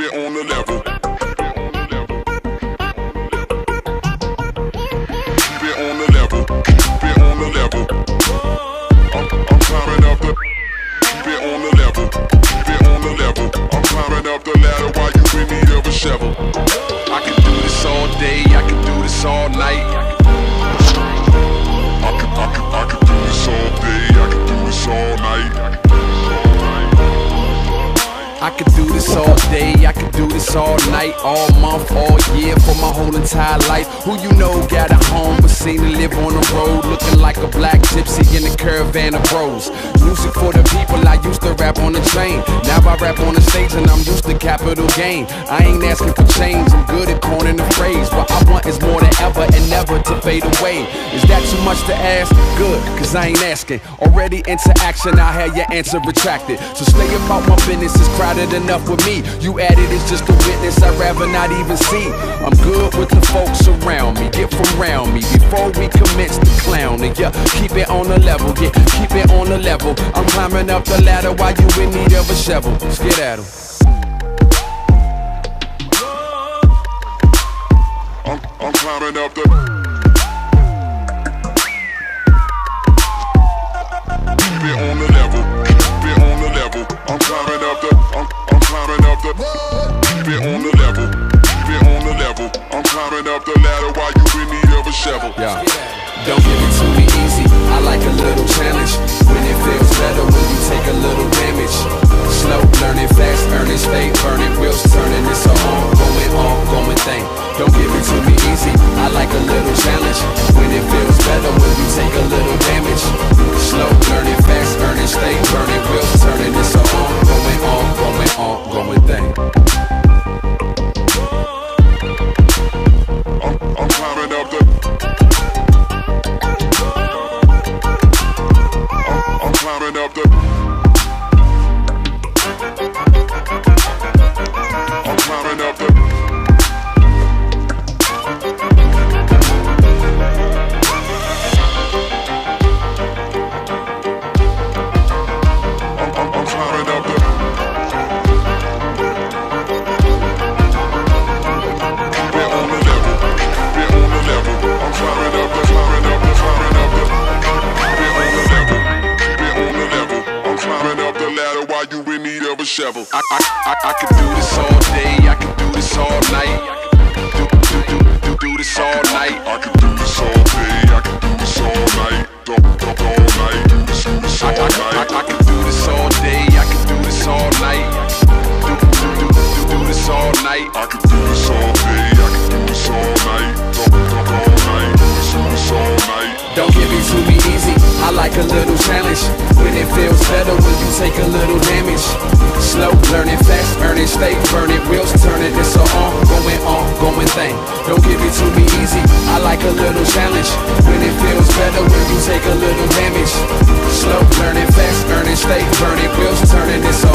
it on the level. Keep it on the level. Keep it on the level. I'm climbing up the. Keep it on the level. Keep it on the level. I'm climbing up the ladder while you in need of a shovel. I can do this all day. I can do this all night. I can do this all day. I can do this all night. I could do this all day, I could do this all night, all month, all year, for my whole entire life. Who you know got a home but seen to live on the road, looking like a black gypsy in a caravan of bros. Music for the people, I used to rap on the train. Now I rap on the stage and I'm used to capital gain. I ain't asking for change, I'm good at coining the phrase. What I want is more than ever and never to fade away. Is that too much to ask? Good, cause I ain't asking. Already into action, I had your answer retracted. So stay about my business, it's crowded enough with me. You added it's just a witness I'd rather not even see. I'm good with the folks around me, get from round me before we commence the clowning. Yeah, keep it on the level, yeah, keep it on the level. I'm climbing up the ladder while you in need of a shovel. Let's get at 'em. I'm climbing up the. Keep it on the level. Keep it on the level. I'm climbing up the. I'm climbing up the. Keep it on the level. Keep it on the level. I'm climbing up the ladder while you in need of a shovel. Yeah. Don't give it to me easy. I like a little challenge. When it feels better when you take a little damage. Slow, learning fast, earning, stay burning, wheels turning. It's a ongoing thing. Don't give it to me easy. I like a little challenge. When it feels better when you take a little damage. Slow, learning fast, earning, stay burning, wheels turning. It's a ongoing thing. I'm climbing up the. I'm climbing up the. I'm climbing up the. Shovel. I could do this all day, I could do this all night. Do this all night. I could do this all day, I could do this all night. All night, do this all night. I could do this all day, I could do this all night. Do this all night. I could do this all day, I could do this all night. All night, do this all night. Don't give it to me easy, I like a little challenge. When it feels better when you take a little damage. Slow, learning fast, earning, stay burning, wheels turning. It's a ongoing thing. Don't give it to me easy. I like a little challenge. When it feels better when you take a little damage. Slow, learning fast, earning, stay burning, wheels turning. It's a